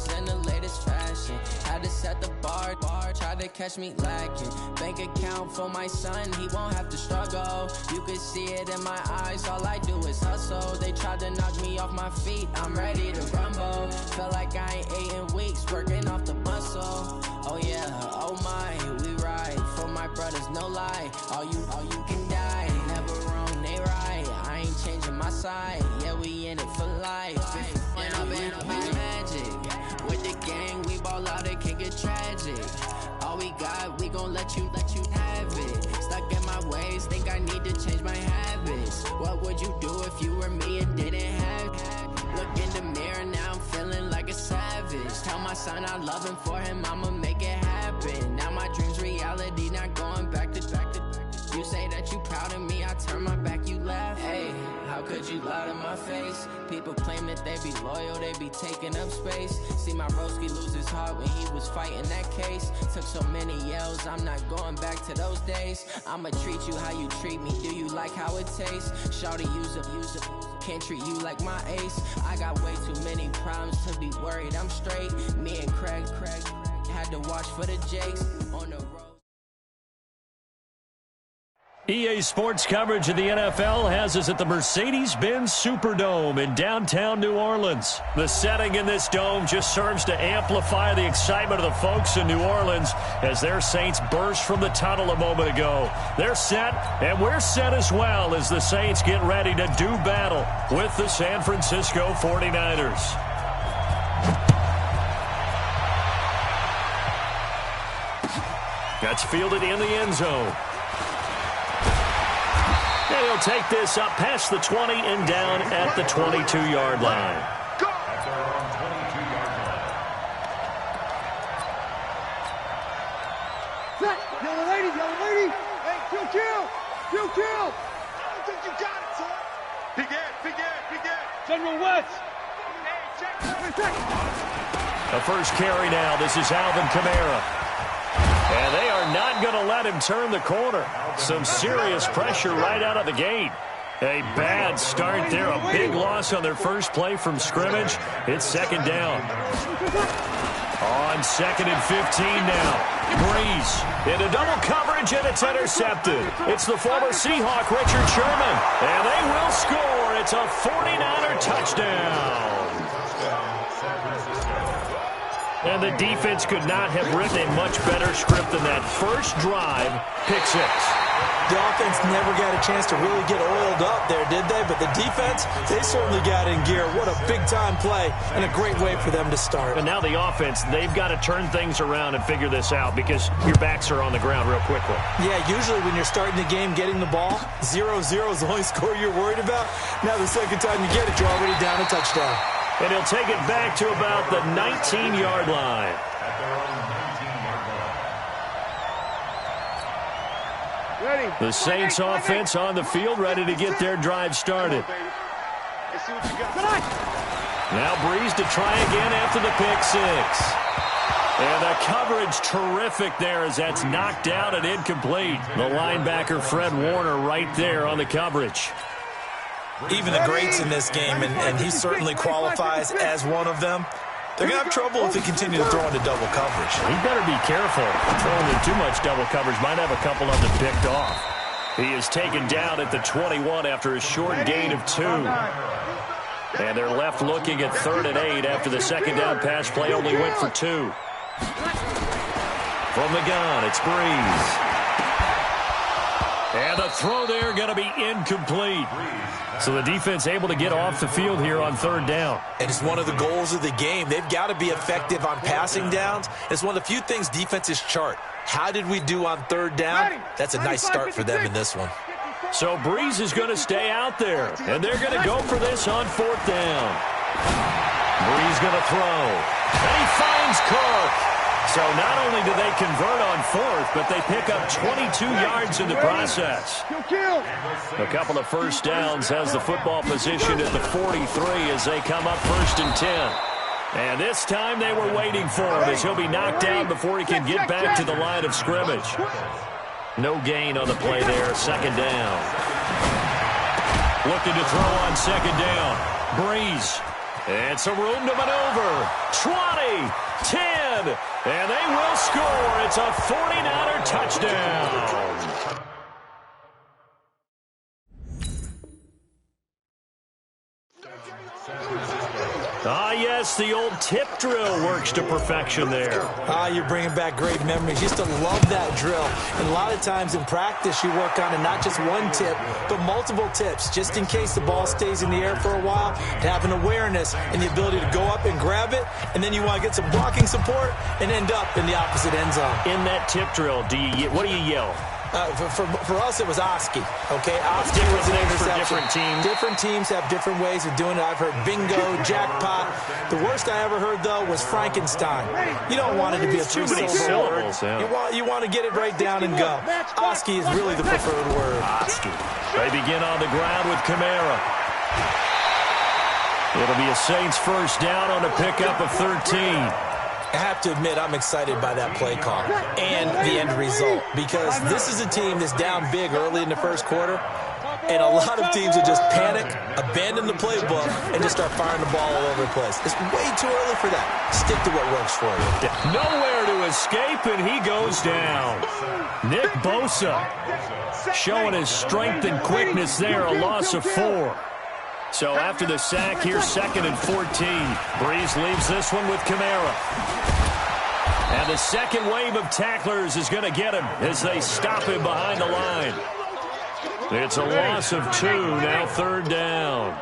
diamonds in the latest fashion. Had to set the bar, try to catch me lacking. Bank account for my son, he won't have to struggle. You could see it in my eyes, all I do is hustle. They tried to knock me off my feet, I'm ready to rumble. Felt like I ain't ate in weeks, working off the muscle. Oh yeah, oh my, we ride for my brothers, no lie. All you can die, never wrong, they right. I ain't changing my side, yeah, we in it for life. And I've been magic with the gang, we ball out, it can get tragic. All we got, we gon' let you have it. Stuck in my ways, think I need to change my habits. What would you do if you were me and didn't have it? Look in the mirror, now I'm feeling like a savage. Tell my son I love him, for him I'ma make it happen. Now my dream's reality, not going back to. You say that you proud of me, I turn my back, you laugh. Hey, how could you lie to my face? People claim that they be loyal, they be taking up space. See my broski lose his heart when he was fighting that case. Took so many yells, I'm not going back to those days. I'ma treat you how you treat me, do you like how it tastes? Shawty, use it, can't treat you like my ace. I got way too many problems to be worried, I'm straight. Me and Craig had to watch for the Jakes on the road. EA Sports coverage of the NFL has us at the Mercedes-Benz Superdome in downtown New Orleans. The setting in this dome just serves to amplify the excitement of the folks in New Orleans as their Saints burst from the tunnel a moment ago. They're set, and we're set as well as the Saints get ready to do battle with the San Francisco 49ers. That's fielded in the end zone. And he'll take this up past the 20 and down at the 22-yard line. Set, yellow lady, hey, kill. I think you got it, son. Begin. General West. Hey, check. The first carry now, this is Alvin Kamara. And they are not going to let him turn the corner. Some serious pressure right out of the gate. A bad start there. A big loss on their first play from scrimmage. It's second down. On 2nd and 15 now. Breeze into double coverage, and it's intercepted. It's the former Seahawk, Richard Sherman. And they will score. It's a 49er touchdown. And the defense could not have written a much better script than that. First drive, pick six. The offense never got a chance to really get oiled up there, did they? But the defense, they certainly got in gear. What a big-time play and a great way for them to start. And now the offense, they've got to turn things around and figure this out because your backs are on the ground real quickly. Yeah, usually when you're starting the game getting the ball, 0-0 is the only score you're worried about. Now the second time you get it, you're already down a touchdown. And he'll take it back to about the 19-yard line. The Saints offense on the field, ready to get their drive started. Now Breeze to try again after the pick six. And the coverage terrific there as that's knocked down and incomplete. The linebacker Fred Warner right there on the coverage. Even the greats in this game, and he certainly qualifies as one of them, they're going to have trouble if they continue to throw into double coverage. He better be careful. Throwing in too much double coverage might have a couple of them picked off. He is taken down at the 21 after a short gain of 2. And they're left looking at 3rd and 8 after the second down pass play only went for 2. From the gun, it's Breeze. And the throw there going to be incomplete. So the defense able to get off the field here on 3rd down. And it's one of the goals of the game. They've got to be effective on passing downs. It's one of the few things defenses chart. How did we do on 3rd down? That's a nice start for them in this one. So Breeze is going to stay out there. And they're going to go for this on 4th down. Breeze going to throw. And he finds Cook. So not only do they convert on 4th, but they pick up 22 yards in the process. A couple of first downs has the football position at the 43 as they come up 1st and 10. And this time they were waiting for him as he'll be knocked down before he can get back to the line of scrimmage. No gain on the play there, 2nd down. Looking to throw on 2nd down. Breeze. It's a room to maneuver. 20. again. And they will score. It's a 49er touchdown. Ah, yes, the old tip drill works to perfection there. Ah, you're bringing back great memories. Used to love that drill. And a lot of times in practice, you work on it, not just one tip, but multiple tips, just in case the ball stays in the air for a while, to have an awareness and the ability to go up and grab it, and then you want to get some blocking support and end up in the opposite end zone. In that tip drill, what do you yell? For us, it was Oski. Okay, Oski was an interception. For different teams. Different teams have different ways of doing it. I've heard bingo, jackpot. The worst I ever heard, though, was Frankenstein. You don't want it to be a three-syllable word. Yeah. You want to get it right down and go. Oski is really the preferred word. Oski. They begin on the ground with Kamara. It'll be a Saints first down on a pickup of 13. I have to admit, I'm excited by that play call and the end result, because this is a team that's down big early in the first quarter, and a lot of teams will just panic, abandon the playbook, and just start firing the ball all over the place. It's way too early for that. Stick to what works for you. Nowhere to escape, and he goes down. Nick Bosa showing his strength and quickness there, a loss of 4. So after the sack, here's 2nd and 14. Breeze leaves this one with Kamara. And the second wave of tacklers is going to get him as they stop him behind the line. It's a loss of 2, now 3rd down.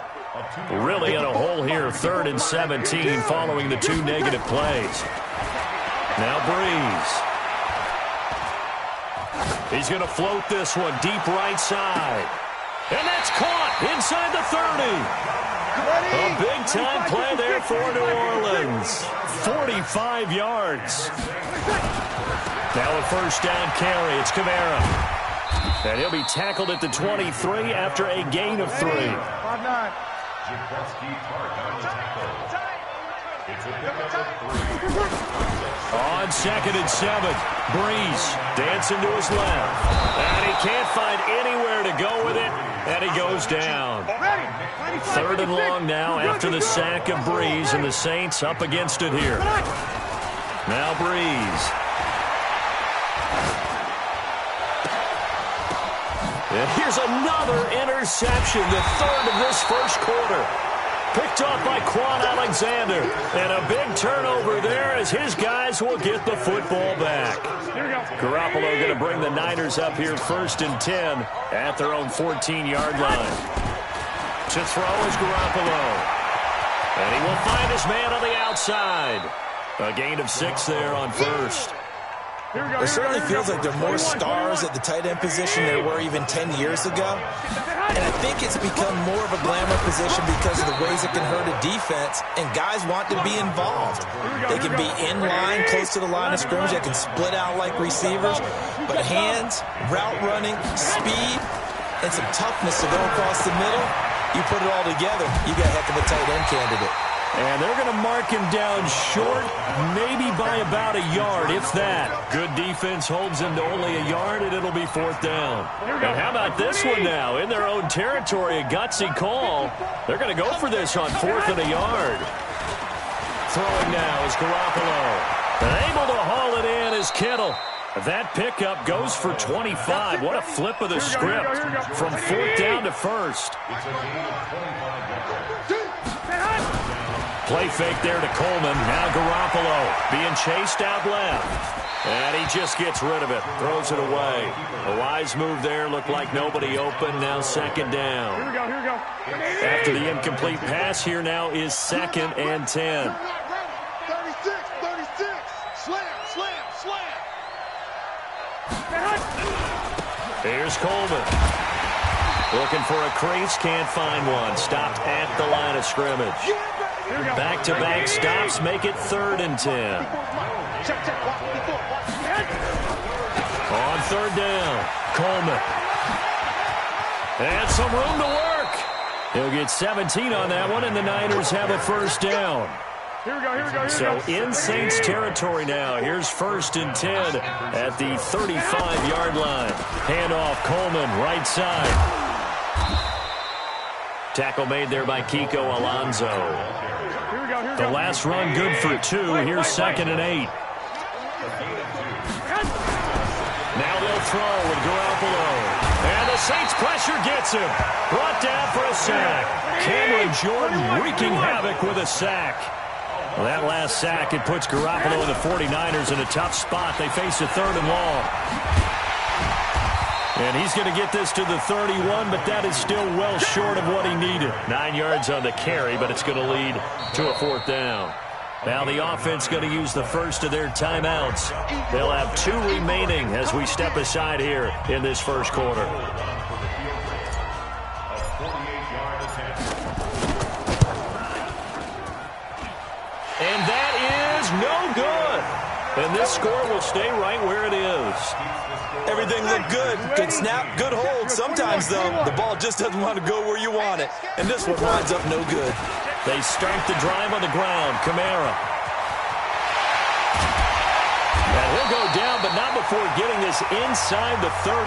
Really in a hole here, 3rd and 17 following the 2 negative plays. Now Breeze. He's going to float this one deep right side. And that's caught inside the 30. A big-time play there for New Orleans. 45 yards. Now a first down carry. It's Kamara. And he'll be tackled at the 23 after a gain of 3. On 2nd and 7, Breeze dancing to his left. And he can't find anywhere to go with it, and he goes down. 3rd and long now after the sack of Breeze, and the Saints up against it here. Now Breeze. And here's another interception, the 3rd of this first quarter. Picked off by Quan Alexander. And a big turnover there as his guys will get the football back. Garoppolo going to bring the Niners up here 1st and 10 at their own 14-yard line. To throw is Garoppolo. And he will find his man on the outside. A gain of 6 there on 1st. It certainly feels like there are more stars at the tight end position than there were even 10 years ago. And I think it's become more of a glamour position because of the ways it can hurt a defense, and guys want to be involved. They can be in line, close to the line of scrimmage. They can split out like receivers. But hands, route running, speed, and some toughness to go across the middle, you put it all together, you got a heck of a tight end candidate. And they're going to mark him down short, maybe by about a yard, if that. Good defense holds him to only a yard, and it'll be 4th down. And how about this one now? In their own territory, a gutsy call. They're going to go for this on 4th and a yard. Throwing now is Garoppolo. And able to haul it in is Kittle. That pickup goes for 25. What a flip of the script from 4th down to 1st. Play fake there to Coleman. Now Garoppolo being chased out left. And he just gets rid of it. Throws it away. A wise move there. Looked like nobody open. Now 2nd down. Here we go. After the incomplete pass, here now is 2nd and 10. 36. Slam. Here's Coleman. Looking for a crease. Can't find one. Stopped at the line of scrimmage. Back-to-back stops make it 3rd and 10. On 3rd down, Coleman. And some room to work. He'll get 17 on that one, and the Niners have a first down. Here we go. So in Saints territory now. Here's 1st and 10 at the 35-yard line. Handoff, Coleman, right side. Tackle made there by Kiko Alonso. The last run good for 2. Here's 2nd and 8. Now they'll throw with Garoppolo. And the Saints pressure gets him. Brought down for a sack. Cameron Jordan wreaking havoc with a sack. Well, that last sack, it puts Garoppolo and the 49ers in a tough spot. They face a 3rd and long. And he's going to get this to the 31, but that is still well short of what he needed. 9 yards on the carry, but it's going to lead to a 4th down. Now the offense going to use the first of their timeouts. They'll have 2 remaining as we step aside here in this first quarter. And that is no good. And this score will stay right where it is. Everything looked good. Good snap, good hold. Sometimes, though, the ball just doesn't want to go where you want it. And this one winds up no good. They start the drive on the ground. Kamara. And he'll go down, but not before getting this inside the 30.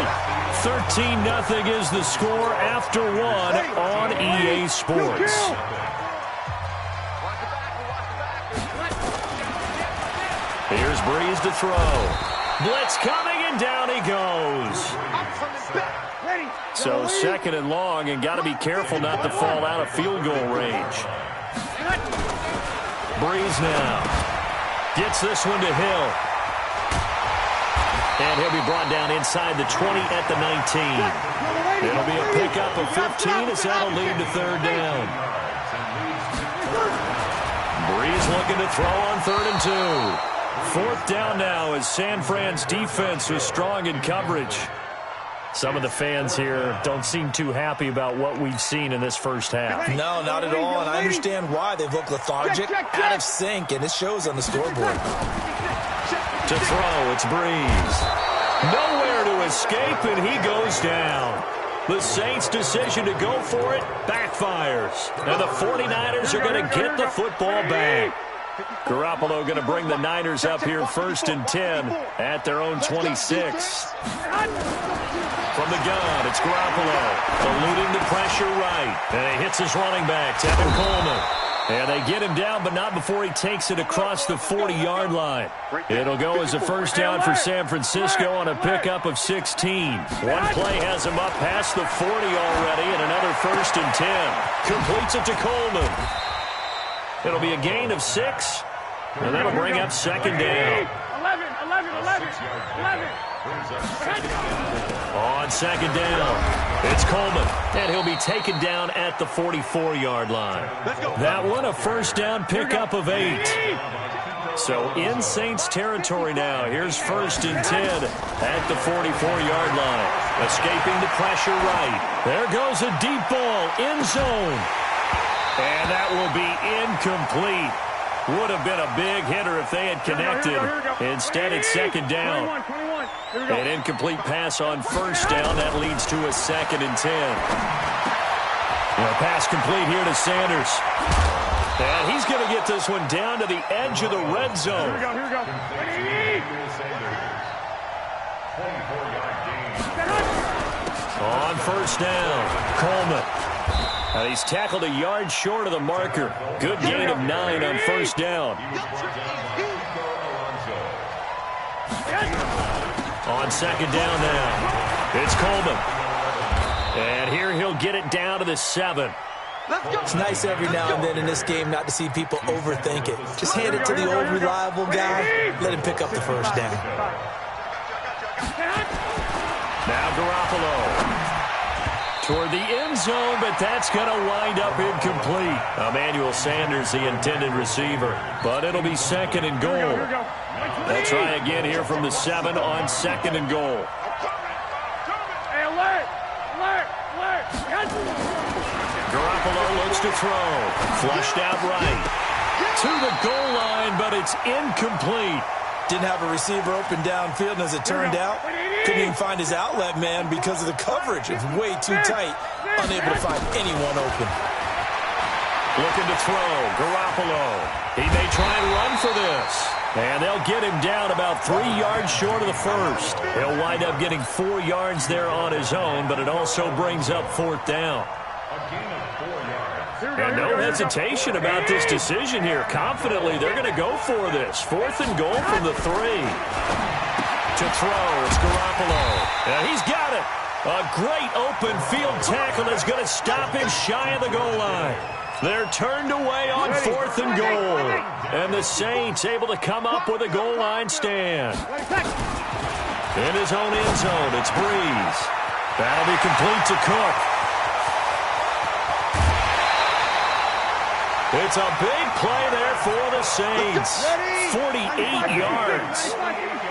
13-0 is the score after 1 on EA Sports. Here's Breeze to throw. Blitz coming, and down he goes. So 2nd and long, and got to be careful not to fall out of field goal range. Breeze now. Gets this one to Hill. And he'll be brought down inside the 20 at the 19. It'll be a pickup of 15 as that'll lead to 3rd down. Breeze looking to throw on 3rd and 2. 4th down now as San Fran's defense was strong in coverage. Some of the fans here don't seem too happy about what we've seen in this first half. No, not at all, and I understand why. They've looked lethargic, out of sync, and it shows on the scoreboard. To throw, it's Breeze. Nowhere to escape, and he goes down. The Saints' decision to go for it backfires. And the 49ers are going to get the football back. Garoppolo going to bring the Niners up here 1st and 10 at their own 26. From the gun, it's Garoppolo eluding the pressure right. And he hits his running back, Tevin Coleman. And they get him down, but not before he takes it across the 40-yard line. It'll go as a 1st down for San Francisco on a pickup of 16. One play has him up past the 40 already, and another 1st and 10. Completes it to Coleman. It'll be a gain of 6, and that'll bring up 2nd down. 11. On 2nd down, it's Coleman, and he'll be taken down at the 44-yard line. That one, a 1st down pickup of 8. So in Saints territory now. Here's 1st and 10 at the 44-yard line. Escaping the pressure right. There goes a deep ball, end zone. And that will be incomplete. Would have been a big hitter if they had connected. Instead, it's 2nd down. An incomplete pass on 1st down. That leads to a 2nd and 10. And a pass complete here to Sanders. And he's going to get this one down to the edge of the red zone. Here we go. On 1st down, Coleman. And he's tackled a yard short of the marker. Good gain of 9 on 1st down. On 2nd down now, it's Coleman. And here he'll get it down to the 7. It's nice every now and then in this game not to see people overthink it. Just hand it to the old reliable guy. Let him pick up the 1st down. Now Garoppolo. Toward the end zone, but that's going to wind up incomplete. Emmanuel Sanders, the intended receiver. But it'll be 2nd and goal. They'll try again here from the 7 on 2nd and goal. Hey, alert! Garoppolo looks to throw. Flushed out right. To the goal line, but it's incomplete. Didn't have a receiver open downfield, and as it turned out, couldn't even find his outlet man because of the coverage. It's way too tight, unable to find anyone open. Looking to throw, Garoppolo. He may try and run for this. And they'll get him down about 3 yards short of the 1st. He'll wind up getting 4 yards there on his own, but it also brings up 4th down. And no hesitation about this decision here. Confidently, they're going to go for this. 4th and goal from the 3. To throw, it's Garoppolo. And he's got it. A great open field tackle that's going to stop him shy of the goal line. They're turned away on 4th and goal. And the Saints able to come up with a goal line stand. In his own end zone, it's Breeze. That'll be complete to Cook. It's a big play there for the Saints. 48 yards.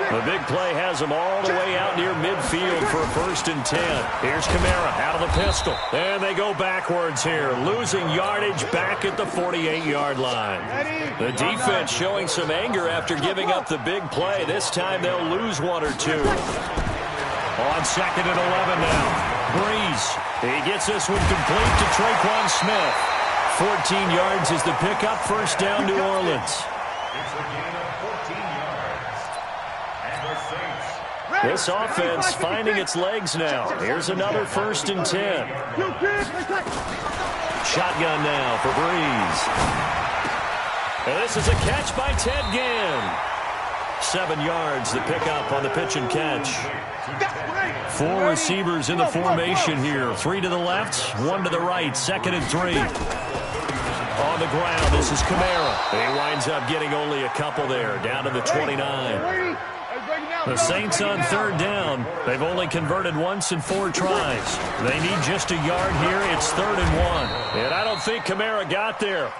The big play has them all the way out near midfield for a 1st and 10. Here's Kamara out of the pistol. And they go backwards here, losing yardage back at the 48-yard line. The defense showing some anger after giving up the big play. This time they'll lose 1 or 2. On 2nd and 11 now. Breeze. He gets this one complete to Traquan Smith. 14 yards is the pickup. 1st down, New Orleans. This offense finding its legs now. Here's another 1st and 10. Shotgun now for Breeze. And this is a catch by Ted Ginn. 7 yards, the pickup on the pitch and catch. 4 receivers in the formation here. 3 to the left, 1 to the right. 2nd and 3. On the ground, this is Kamara. He winds up getting only a couple there, down to the 29. The Saints on 3rd down. They've only converted once in 4 tries. They need just a yard here. It's 3rd and 1. And I don't think Kamara got there.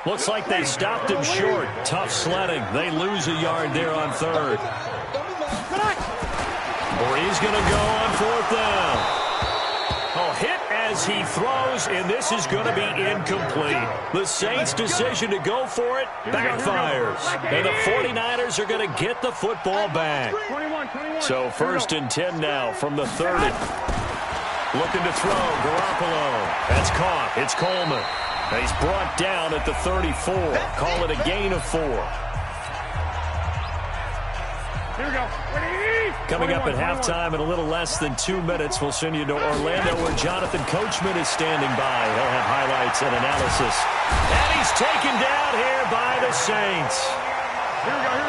Looks like they stopped him short. Tough sledding. They lose a yard there on 3rd. Breeze going to go on 4th down. Oh, hit as he throws, and this is going to be incomplete. The Saints' decision to go for it backfires. And the 49ers are going to get the football back. So 1st and 10 now from the 30. Looking to throw, Garoppolo. That's caught. It's Coleman. And he's brought down at the 34. Call it a gain of 4. Here we go. Coming up at halftime in a little less than 2 minutes, we'll send you to Orlando where Jonathan Coachman is standing by. He'll have highlights and analysis. And he's taken down here by the Saints.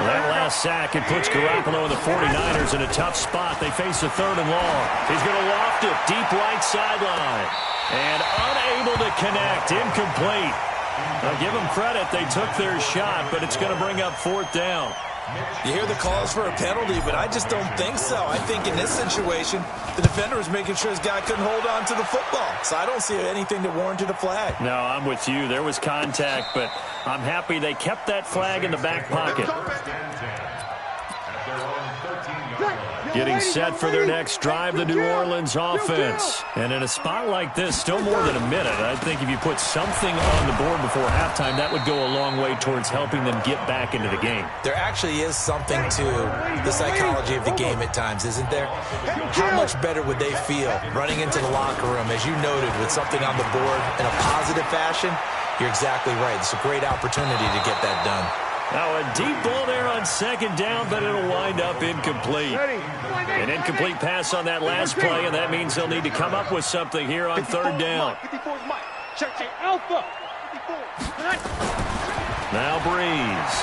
That last sack, it puts Garoppolo and the 49ers in a tough spot. They face a 3rd and long. He's going to loft it deep right sideline. And unable to connect, incomplete. Now give them credit, they took their shot, but it's going to bring up 4th down. You hear the calls for a penalty, but I just don't think so. I think in this situation, the defender was making sure his guy couldn't hold on to the football. So I don't see anything that warranted a flag. No, I'm with you. There was contact, but I'm happy they kept that flag in the back pocket. Getting set for their next drive, the New Orleans offense. And in a spot like this, still more than a minute, I think if you put something on the board before halftime, that would go a long way towards helping them get back into the game. There actually is something to the psychology of the game at times, isn't there? How much better would they feel running into the locker room, as you noted, with something on the board in a positive fashion? You're exactly right. It's a great opportunity to get that done. Now a deep ball there on 2nd down, but it'll wind up incomplete. An incomplete pass on that last play, and that means they'll need to come up with something here on 3rd down. Now Breeze.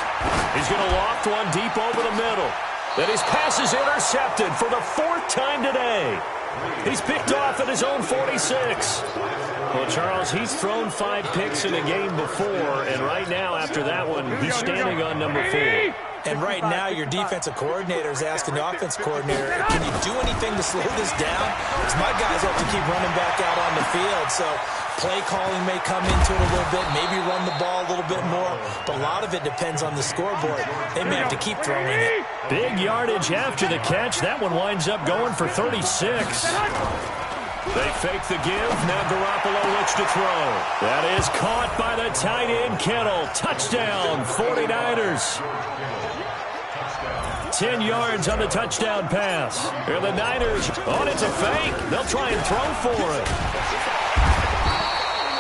He's going to loft one deep over the middle. Then his pass is intercepted for the 4th time today. He's picked off at his own 46. Well, Charles, he's thrown 5 picks in a game before, and right now, after that one, he's standing on number 4. And right now, your defensive coordinator is asking the offense coordinator, can you do anything to slow this down? Because my guys have to keep running back out on the field. So play calling may come into it a little bit, maybe run the ball a little bit more. But a lot of it depends on the scoreboard. They may have to keep throwing it. Big yardage after the catch. That one winds up going for 36. They fake the give. Now Garoppolo looks to throw. That is caught by the tight end, Kittle. Touchdown, 49ers. 10 yards on the touchdown pass. Here the Niners. Oh, it's a fake. They'll try and throw for it.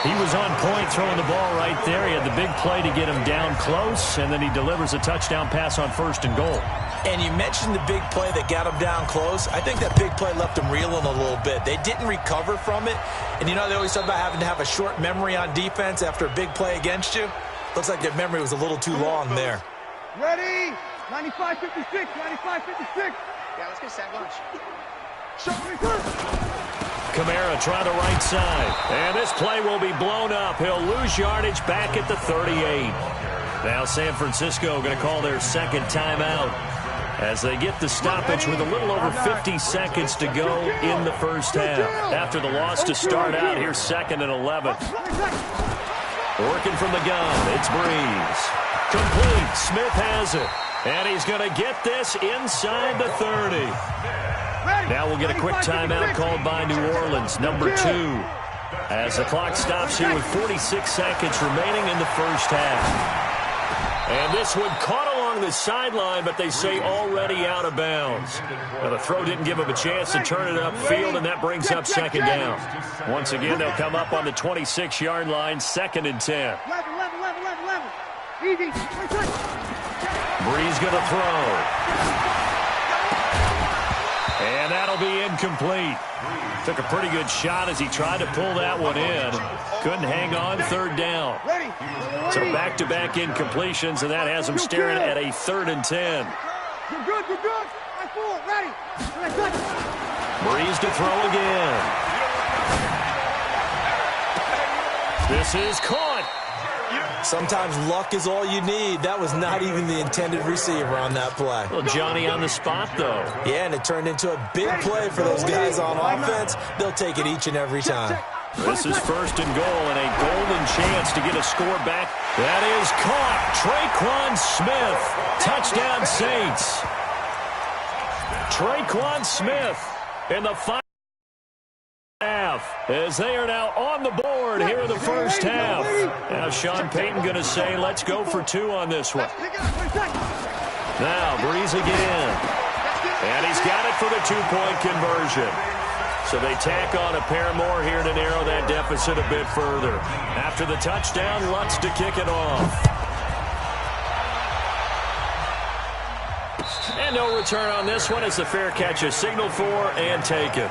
He was on point throwing the ball right there. He had the big play to get him down close, and then he delivers a touchdown pass on 1st and goal. And you mentioned the big play that got him down close. I think that big play left him reeling a little bit. They didn't recover from it. And, you know, they always talk about having to have a short memory on defense after a big play against you. Looks like their memory was a little too long there. Ready? 95-56, 95-56. Yeah, let's get sack lunch. Show me first. Kamara trying the right side. And this play will be blown up. He'll lose yardage back at the 38. Now San Francisco going to call their second timeout as they get the stoppage with a little over 50 seconds to go in the first half. After the loss to start out, here's 2nd and 11. Working from the gun, it's Breeze. Complete, Smith has it. And he's going to get this inside the 30. Now we'll get a quick timeout called by New Orleans, number 2. As the clock stops here with 46 seconds remaining in the first half. And this one caught along the sideline, but they say already out of bounds. Now the throw didn't give him a chance to turn it upfield, and that brings up 2nd down. Once again, they'll come up on the 26-yard line, 2nd and 10. 11. Easy. Breeze going to throw. And that'll be incomplete. Took a pretty good shot as he tried to pull that one in. Couldn't hang on, 3rd down. So back-to-back incompletions, and that has him staring at a 3rd and 10. You're good. I full. Ready. Breeze to throw again. This is caught. Sometimes luck is all you need. That was not even the intended receiver on that play. Well, Johnny on the spot, though. Yeah, and it turned into a big play for those guys on offense. They'll take it each and every time. This is 1st and goal and a golden chance to get a score back. That is caught. Traquan Smith. Touchdown Saints. Traquan Smith in the final half as they are now on the board here in the first half. Now Sean Payton going to say, let's go for 2 on this one. Now Breeze again. And he's got it for the 2-point conversion. So they tack on a pair more here to narrow that deficit a bit further. After the touchdown, Lutz to kick it off. And no return on this one as the fair catch is signaled for and taken.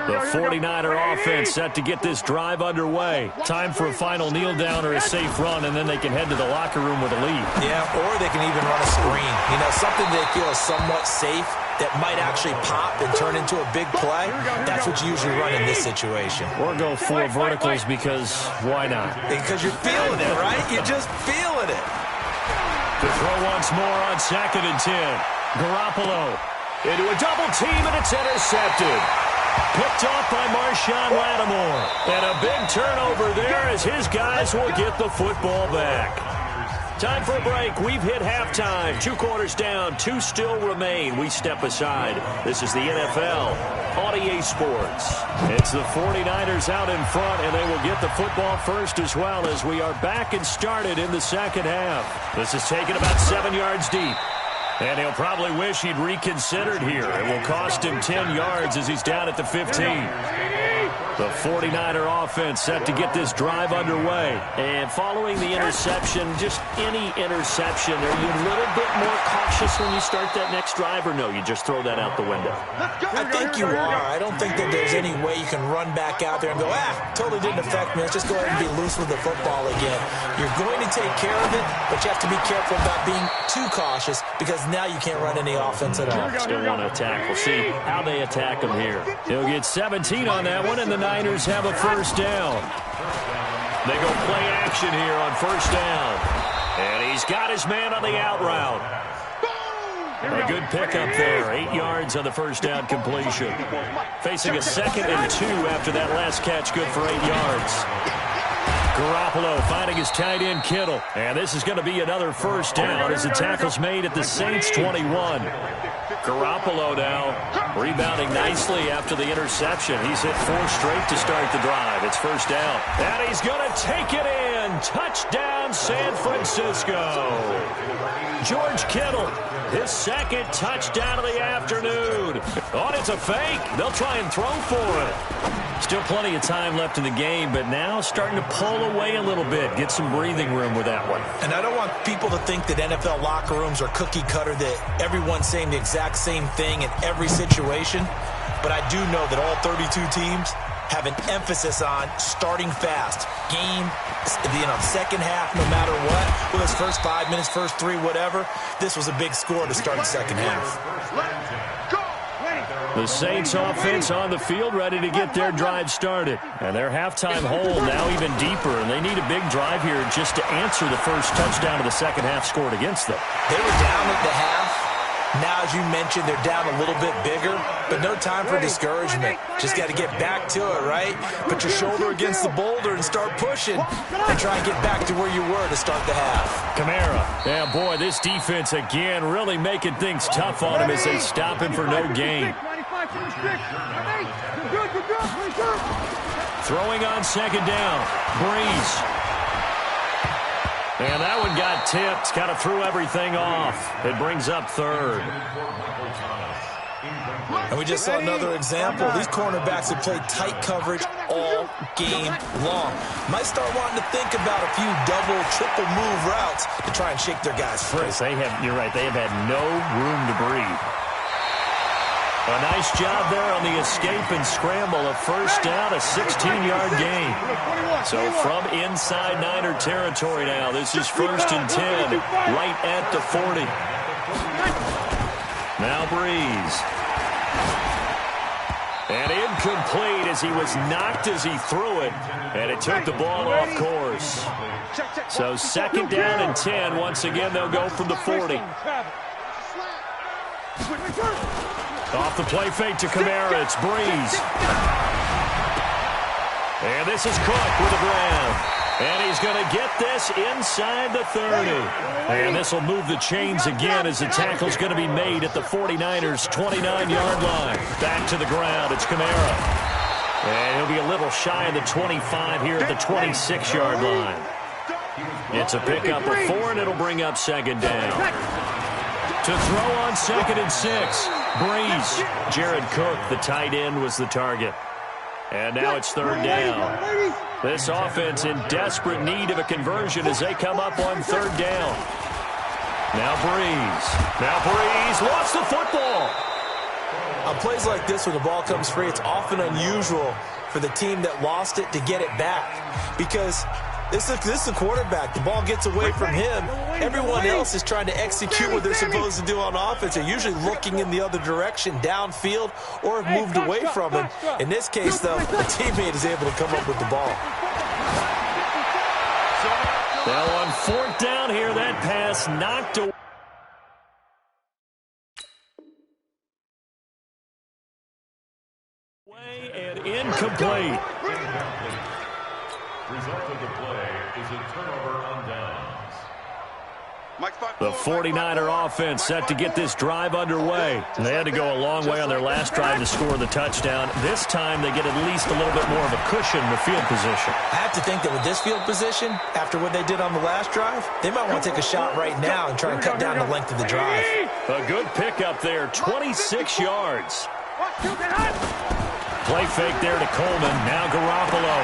The 49er offense set to get this drive underway. Time for a final kneel down or a safe run, and then they can head to the locker room with a lead. Yeah, or they can even run a screen. You know, something they feel is somewhat safe that might actually pop and turn into a big play. That's what you usually run in this situation. Or go 4 verticals because why not? Because you're feeling it, right? You're just feeling it. To throw once more on 2nd and 10. Garoppolo into a double team, and it's intercepted. Picked off by Marshawn Lattimore. And a big turnover there as his guys will get the football back. Time for a break. We've hit halftime. 2 quarters down. 2 still remain. We step aside. This is the NFL on EA Sports. It's the 49ers out in front, and they will get the football first as well as we are back and started in the second half. This is taken about 7 yards deep. And he'll probably wish he'd reconsidered here. It will cost him 10 yards as he's down at the 15. The 49er offense set to get this drive underway. And following the interception, just any interception, are you a little bit more cautious when you start that next drive, or no, you just throw that out the window? I think you are. I don't think that there's any way you can run back out there and go, totally didn't affect me. Let's just go ahead and be loose with the football again. You're going to take care of it, but you have to be careful about being too cautious because now you can't run any offense at all. Still want to attack. We'll see how they attack him here. He'll get 17 on that one, and the Niners have a first down. They go play action here on first down. And he's got his man on the out route. A good pickup there. 8 yards on the first down completion. Facing a 2nd and 2 after that last catch. Good for 8 yards. Garoppolo finding his tight end Kittle. And this is going to be another first down as the tackle's made at the Saints 21. Garoppolo now rebounding nicely after the interception. He's hit 4 straight to start the drive. It's first down. And he's going to take it in. Touchdown, San Francisco. George Kittle, his 2nd touchdown of the afternoon. Oh, and it's a fake. They'll try and throw for it. Still plenty of time left in the game, but now starting to pull away a little bit. Get some breathing room with that one. And I don't want people to think that NFL locker rooms are cookie cutter, that everyone's saying the exact same thing in every situation. But I do know that all 32 teams have an emphasis on starting fast. Second half, no matter what. Well, it's first 5 minutes, first 3, whatever. This was a big score to start the second half. The Saints offense on the field, ready to get their drive started. And their halftime hole now even deeper, and they need a big drive here just to answer the first touchdown of the second half scored against them. They were down at the half. Now, as you mentioned, they're down a little bit bigger, but no time for discouragement. Just got to get back to it, right? Put your shoulder against the boulder and start pushing and try and get back to where you were to start the half. Kamara. Yeah, boy, this defense again really making things tough on him as they stop him for no gain. Throwing on second down. Breeze. And that one got tipped. Kind of threw everything off. It brings up third. And we just saw another example. These cornerbacks have played tight coverage all game long. Might start wanting to think about a few double, triple move routes to try and shake their guys free. You're right, they have had no room to breathe. A nice job there on the escape and scramble. A first down, a 16-yard gain. So from inside Niner territory now, this is 1st and 10, right at the 40. Now Breeze. And incomplete as he was knocked as he threw it. And it took the ball off course. So second down and 10. Once again, they'll go from the 40. Off the play fake to Kamara. It's Breeze. And this is Cook with the grab. And he's going to get this inside the 30. And this will move the chains again as the tackle's going to be made at the 49ers' 29-yard line. Back to the ground. It's Kamara. And he'll be a little shy of the 25 here at the 26-yard line. It's a pickup of 4, and it'll bring up second down. To throw on 2nd and 6. Breeze. Jared Cook, the tight end, was the target. And now it's 3rd down. This offense in desperate need of a conversion as they come up on 3rd down. Now Breeze lost the football. On plays like this, when the ball comes free, it's often unusual for the team that lost it to get it back. Because this is the quarterback. The ball gets away from him. Everyone else is trying to execute what they're supposed to do on offense. They're usually looking in the other direction, downfield, or have moved away from him. In this case, though, the teammate is able to come up with the ball. Now on 4th down here, that pass knocked away. And incomplete. Result of the play is a turnover on downs. The 49er offense set to get this drive underway. They had to go a long way on their last drive to score the touchdown. This time they get at least a little bit more of a cushion in the field position. I have to think that with this field position, after what they did on the last drive, they might want to take a shot right now and try and cut down the length of the drive. A good pickup there, 26 yards. Play fake there to Coleman. Now Garoppolo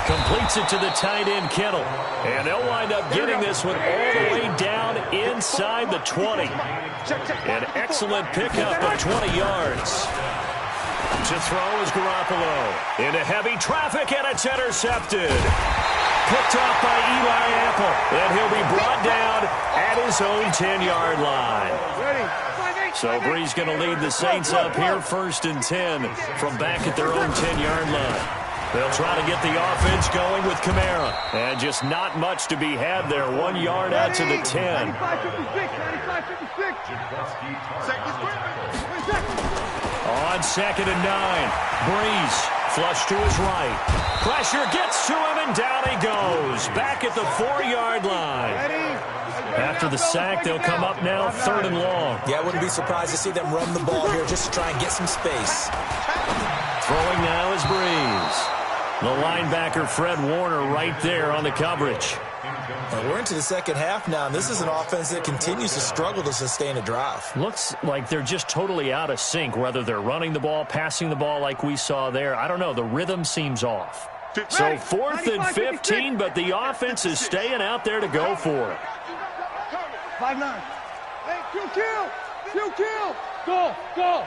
completes it to the tight end Kittle. And they'll wind up getting this one all the way down inside the 20. An excellent pickup of 20 yards. To throw is Garoppolo. Into heavy traffic, and it's intercepted. Picked off by Eli Apple. And he'll be brought down at his own 10-yard line. So Breeze going to lead the Saints up here 1st and 10 from back at their own 10-yard line. They'll try to get the offense going with Kamara. And just not much to be had there. 1 yard out to the 10. On 2nd and 9. Breeze flush to his right. Pressure gets to him, and down he goes. Back at the 4-yard line. After the sack, they'll come up now 3rd and long. Yeah, I wouldn't be surprised to see them run the ball here just to try and get some space. Throwing now is Breeze. The linebacker, Fred Warner, right there on the coverage. And we're into the second half now, and this is an offense that continues to struggle to sustain a drive. Looks like they're just totally out of sync, whether they're running the ball, passing the ball like we saw there. I don't know. The rhythm seems off. So 4th and 15, but the offense is staying out there to go for it. 5-9. Hey, kill. Go.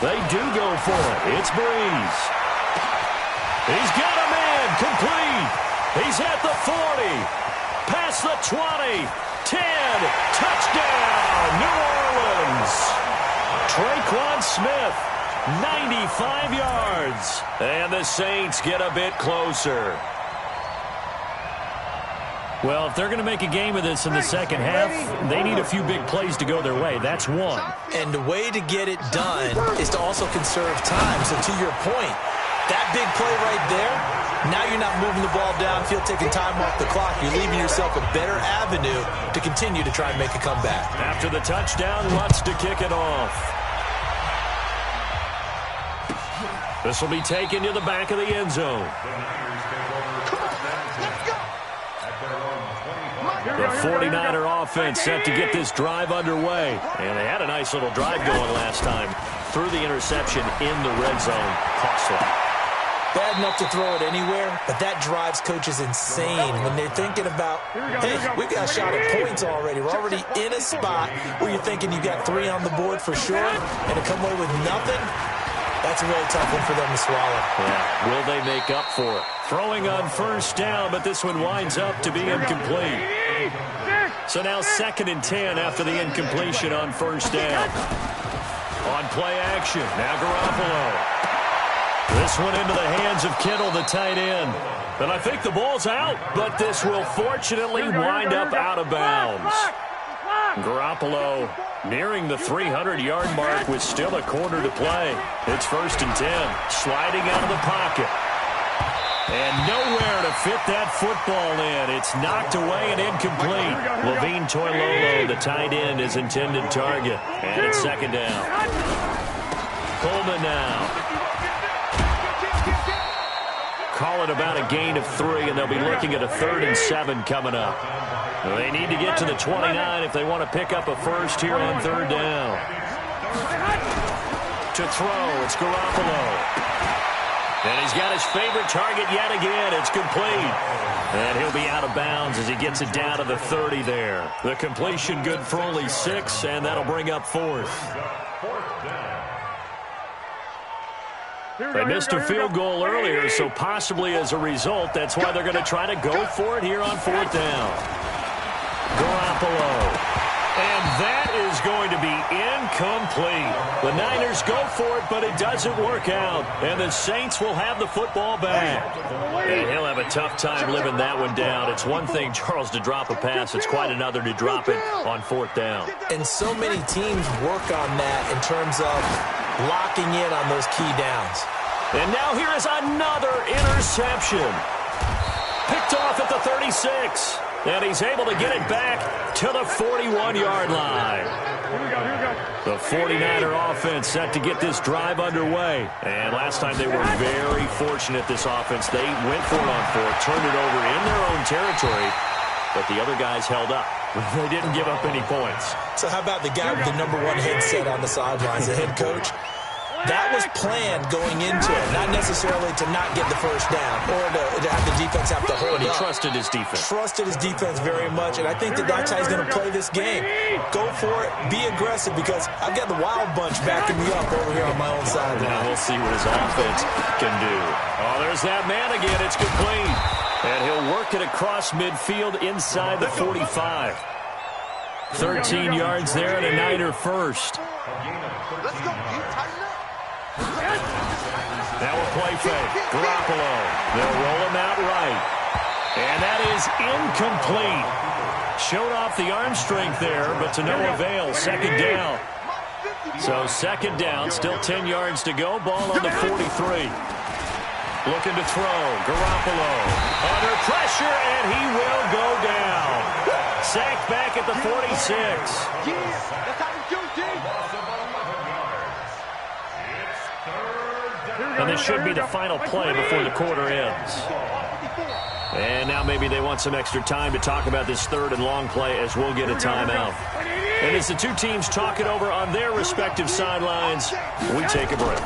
They do go for it. It's Breeze. He's got a man complete. He's at the 40. Past the 20. 10. Touchdown, New Orleans. Traquan Smith, 95 yards. And the Saints get a bit closer. Well, if they're going to make a game of this in the second half, they need a few big plays to go their way. That's one. And the way to get it done is to also conserve time. So to your point, that big play right there, now you're not moving the ball downfield, taking time off the clock. You're leaving yourself a better avenue to continue to try and make a comeback. After the touchdown, Lutz to kick it off. This will be taken to the back of the end zone. The 49er offense set to get this drive underway. And they had a nice little drive going last time. Threw the interception in the red zone. Costly. Bad enough to throw it anywhere, but that drives coaches insane when they're thinking about, hey, we've got a shot at points already. We're already in a spot where you're thinking you've got 3 on the board for sure, and to come away with nothing, that's a really tough one for them to swallow. Yeah. Will they make up for it? Throwing on first down, but this one winds up to be incomplete. So now 2nd and 10 after the incompletion on first down. On play action, now Garoppolo. This one into the hands of Kittle, the tight end. And I think the ball's out, but this will fortunately wind up out of bounds. Garoppolo nearing the 300-yard mark with still a quarter to play. It's 1st and 10, sliding out of the pocket. And nowhere to fit that football in. It's knocked away and incomplete. Levine Toilolo, the tight end, is intended target. And it's 2nd down. Coleman now. Call it about a gain of 3, and they'll be looking at a 3rd and 7 coming up. They need to get to the 29 if they want to pick up a first here on 3rd down. To throw, it's Garoppolo. And he's got his favorite target yet again. It's complete. And he'll be out of bounds as he gets it down to the 30 there. The completion good for only 6, and that'll bring up 4th. They missed a field goal earlier, so possibly as a result, that's why they're going to try to go for it here on 4th down. Garoppolo. And that is going to be incomplete. The Niners go for it, but it doesn't work out. And the Saints will have the football back. And he'll have a tough time living that one down. It's one thing, Charles, to drop a pass. It's quite another to drop it on 4th down. And so many teams work on that in terms of locking in on those key downs. And now here is another interception. Picked off at the 36. And he's able to get it back to the 41-yard line. The 49er offense set to get this drive underway. And last time they were very fortunate, this offense. They went for it on 4th, turned it over in their own territory, but the other guys held up. They didn't give up any points. So how about the guy with the #1 headset on the sidelines, the head coach? That was planned going into it, not necessarily to not get the first down or to have the defense have to hold But he up. trusted his defense. Trusted his defense very much, and I think that's how he's going to play this game. Go for it, be aggressive, because I've got the wild bunch backing me up over here on my own side. Now we'll see what his offense can do. Oh, there's that man again. It's complete. And he'll work it across midfield inside the 45. 13 yards there and a Niner first. Let's go, Now a play fake. Garoppolo. They'll roll him out right. And that is incomplete. Showed off the arm strength there, but to no avail. 2nd down. So 2nd down, still 10 yards to go. Ball on the 43. Looking to throw. Garoppolo. Under pressure, and he will go down. Sacked back at the 46. And this should be the final play before the quarter ends. And now maybe they want some extra time to talk about this third and long play as we'll get a timeout. And as the two teams talk it over on their respective sidelines, we take a break.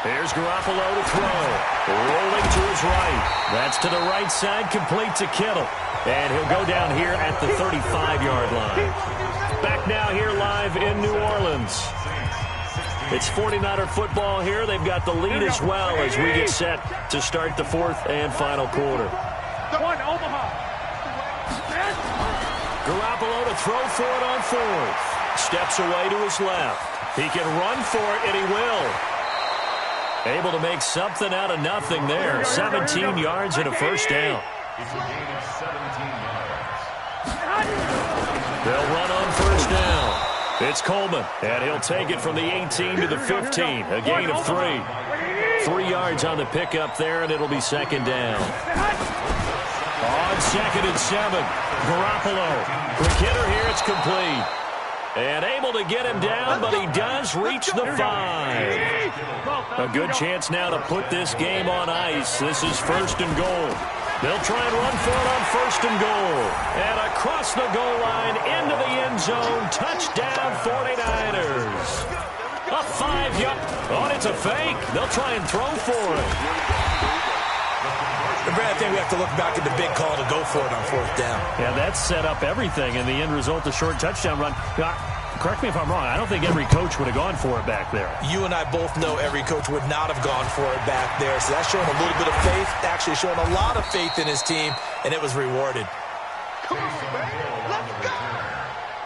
Here's Garoppolo to throw. Rolling to his right. That's to the right side, complete to Kittle. And he'll go down here at the 35-yard line. Back now here live in New Orleans. It's 49er football here. They've got the lead as well as we get set to start the fourth and final quarter. Garoppolo to throw for it on fourth. Steps away to his left. He can run for it, and he will. Able to make something out of nothing there. 17 yards and a first down. They'll run on first down. It's Coleman, and he'll take it from the 18 to the 15. A gain of 3. 3 yards on the pickup there, and it'll be second down. On 2nd and 7, Garoppolo. The kidder here, it's complete. And able to get him down, but he does reach the 5. A good chance now to put this game on ice. This is first and goal. They'll try and run for it on first and goal. And across the goal line, into the end zone, touchdown 49ers. A 5-yard. Oh, it's a fake. They'll try and throw for it. Brad, I think we have to look back at the big call to go for it on fourth down. Yeah, that set up everything, and the end result, the short touchdown run. Correct me if I'm wrong. I don't think every coach would have gone for it back there. You and I both know every coach would not have gone for it back there. So that's showing a little bit of faith, actually showing a lot of faith in his team, and it was rewarded. Come on, man. Let's go.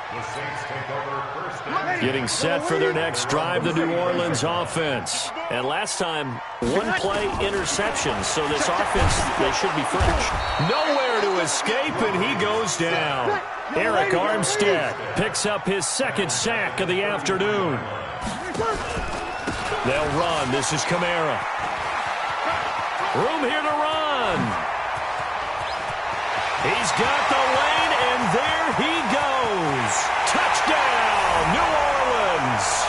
The Saints take over first down. Getting set for their next drive, the New Orleans offense. And last time, one play interception, so this offense, they should be fresh. Nowhere to escape, and he goes down. Eric Armstead picks up his second sack of the afternoon. They'll run. This is Kamara. Room here to run. He's got the lane, and there he goes. Touchdown, New Orleans.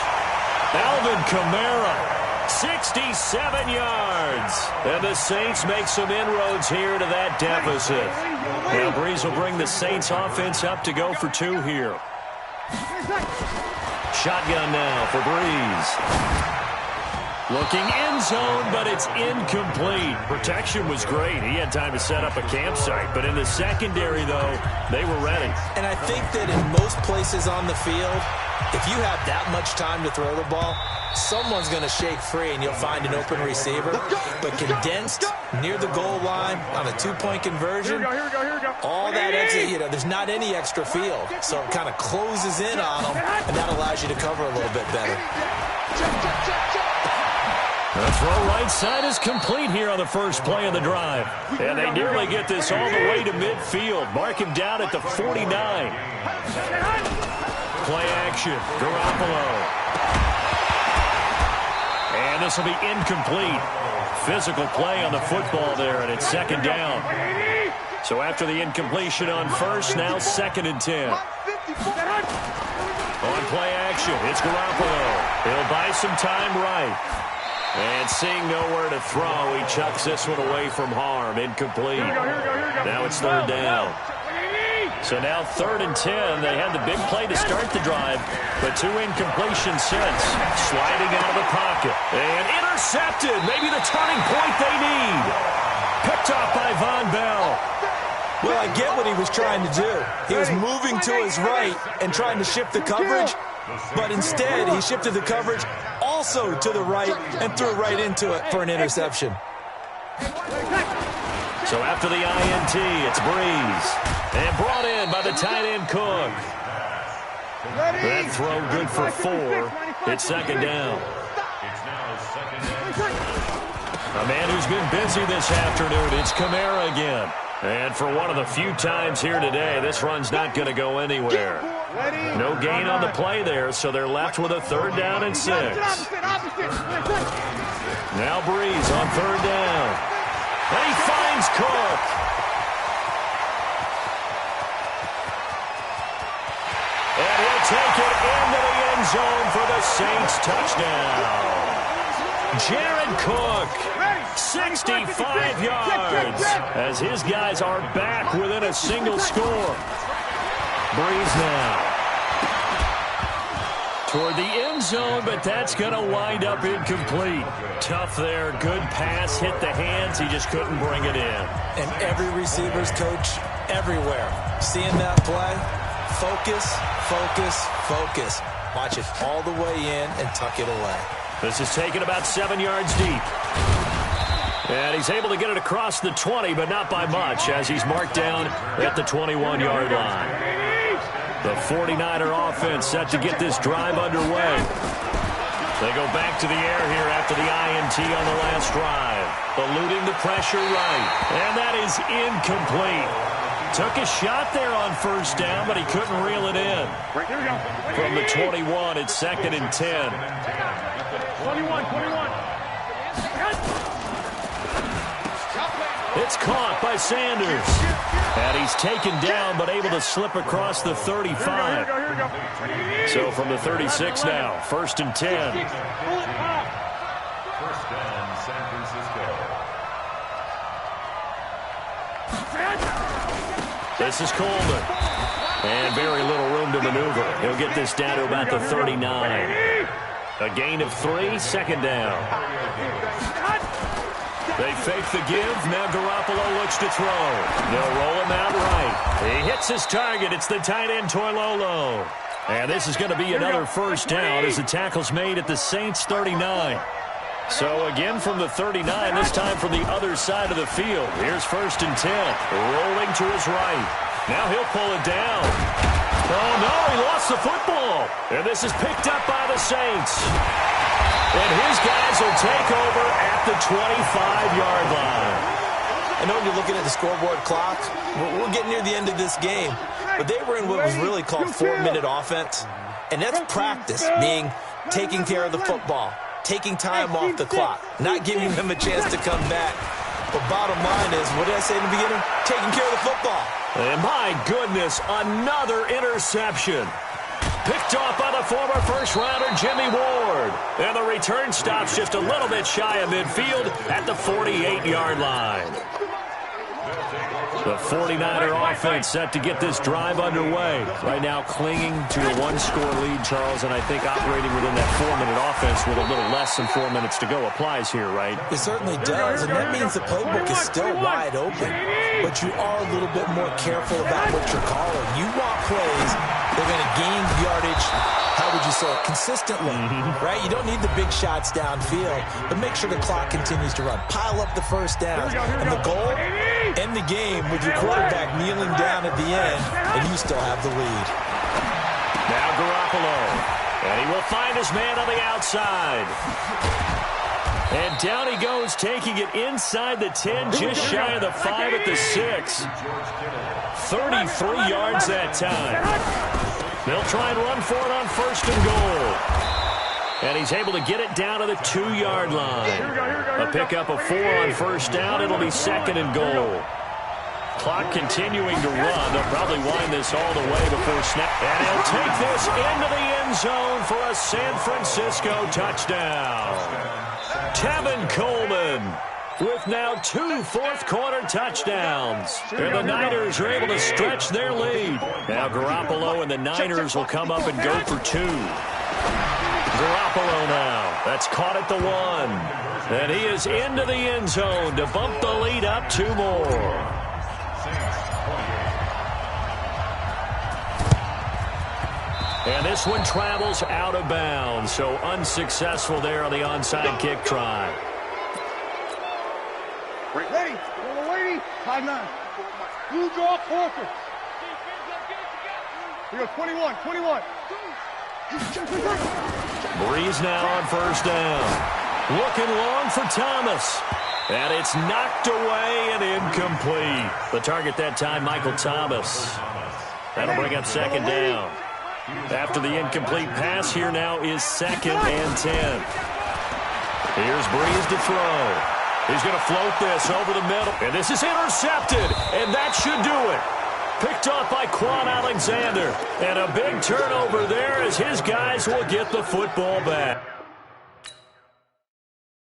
Alvin Kamara, 67 yards. And the Saints make some inroads here to that deficit. Now Breeze will bring the Saints offense up to go for 2 here. Shotgun now for Breeze. Looking end zone, but it's incomplete. Protection was great. He had time to set up a campsite. But in the secondary, though, they were ready. And I think that in most places on the field, if you have that much time to throw the ball, someone's going to shake free and you'll find an open receiver. But condensed near the goal line on a 2-point conversion, all that exit, there's not any extra field. So it kind of closes in on them, and that allows you to cover a little bit better. The throw right side is complete here on the first play of the drive. And they nearly get this all the way to midfield. Mark him down at the 49. Play action, Garoppolo. And this will be incomplete. Physical play on the football there, and it's second down. So after the incompletion on first, now 2nd and 10. On play action, it's Garoppolo. He'll buy some time right. And seeing nowhere to throw, he chucks this one away from harm. Incomplete. Now it's 3rd down. So now 3rd and 10. They had the big play to start the drive, but 2 incompletions since. Sliding out of the pocket. And intercepted. Maybe the turning point they need. Picked off by Von Bell. Well, I get what he was trying to do. He was moving to his right and trying to shift the coverage, but instead he shifted the coverage also to the right and threw right into it for an interception. So after the INT, it's Breeze. And brought in by the tight end Cook. That throw good for 4. It's 2nd down. A man who's been busy this afternoon, it's Kamara again. And for one of the few times here today, this run's not going to go anywhere. No gain on the play there, so they're left with a 3rd down and 6. Now Breeze on 3rd down. And he finds Cook. And he'll take it into the end zone for the Saints touchdown. Jared Cook, 65 yards. as his guys are back within a single score. Breeze now toward the end zone, but that's going to wind up incomplete. Tough there. Good pass. Hit the hands. He just couldn't bring it in. And every receiver's coach everywhere. Seeing that play, focus, focus, focus. Watch it all the way in and tuck it away. This is taken about 7 yards deep. And he's able to get it across the 20, but not by much, as he's marked down at the 21-yard line. The 49er offense set to get this drive underway. They go back to the air here after the INT on the last drive. Eluding the pressure right. And that is incomplete. Took a shot there on first down, but he couldn't reel it in. From the 21, it's 2nd and 10. 21. It's caught by Sanders. And he's taken down, but able to slip across the 35. So from the 36 now, 1st and 10. First down, San Francisco. This is Coleman. And very little room to maneuver. He'll get this down to about the 39. A gain of 3, 2nd down. They fake the give. Now Garoppolo looks to throw. They'll roll him out right. He hits his target. It's the tight end, Toilolo. And this is going to be another first down as the tackle's made at the Saints' 39. So again from the 39, this time from the other side of the field. Here's 1st and 10. Rolling to his right. Now he'll pull it down. Oh, no, he lost the football. And this is picked up by the Saints. And his guys will take over at the 25-yard line. I know when you're looking at the scoreboard clock, we're getting near the end of this game, but they were in what was really called 4-minute offense, and that's practice, meaning taking care of the football, taking time off the clock, not giving them a chance to come back. But bottom line is, what did I say in the beginning? Taking care of the football. And my goodness, another interception. Picked off by the former first-rounder Jimmy Ward. And the return stops just a little bit shy of midfield at the 48-yard line. The 49er offense set to get this drive underway. Right now clinging to a 1-score lead, Charles, and I think operating within that 4-minute offense with a little less than 4 minutes to go applies here, right? It certainly does, and that means the playbook is still wide open. But you are a little bit more careful about what you're calling. You want plays they're going to gain yardage, how would you say it, consistently, right? You don't need the big shots downfield, but make sure the clock continues to run. Pile up the first down. And the goal, end the game with your quarterback kneeling down at the end, and you still have the lead. Now Garoppolo, and he will find his man on the outside. And down he goes, taking it inside the 10, just shy of the 5 at the 6. 33 yards that time. They'll try and run for it on 1st and goal. And he's able to get it down to the 2-yard line. A pickup of 4 on 1st down. It'll be 2nd and goal. Clock continuing to run. They'll probably wind this all the way before snap. And he'll take this into the end zone for a San Francisco touchdown. Tevin Coleman with now 2 fourth-quarter touchdowns. And the Niners are able to stretch their lead. Now Garoppolo and the Niners will come up and go for 2. Garoppolo now. That's caught at the 1. And he is into the end zone to bump the lead up 2 more. And this one travels out of bounds, so unsuccessful there on the onside kick try. Ready, lady, 5-9. You draw quarter. Here, 21. Breeze now on 1st down. Looking long for Thomas. And it's knocked away and incomplete. The target that time, Michael Thomas. That'll bring up 2nd down. After the incomplete pass, here now is 2nd and 10. Here's Breeze to throw. He's going to float this over the middle. And this is intercepted. And that should do it. Picked off by Quan Alexander. And a big turnover there as his guys will get the football back.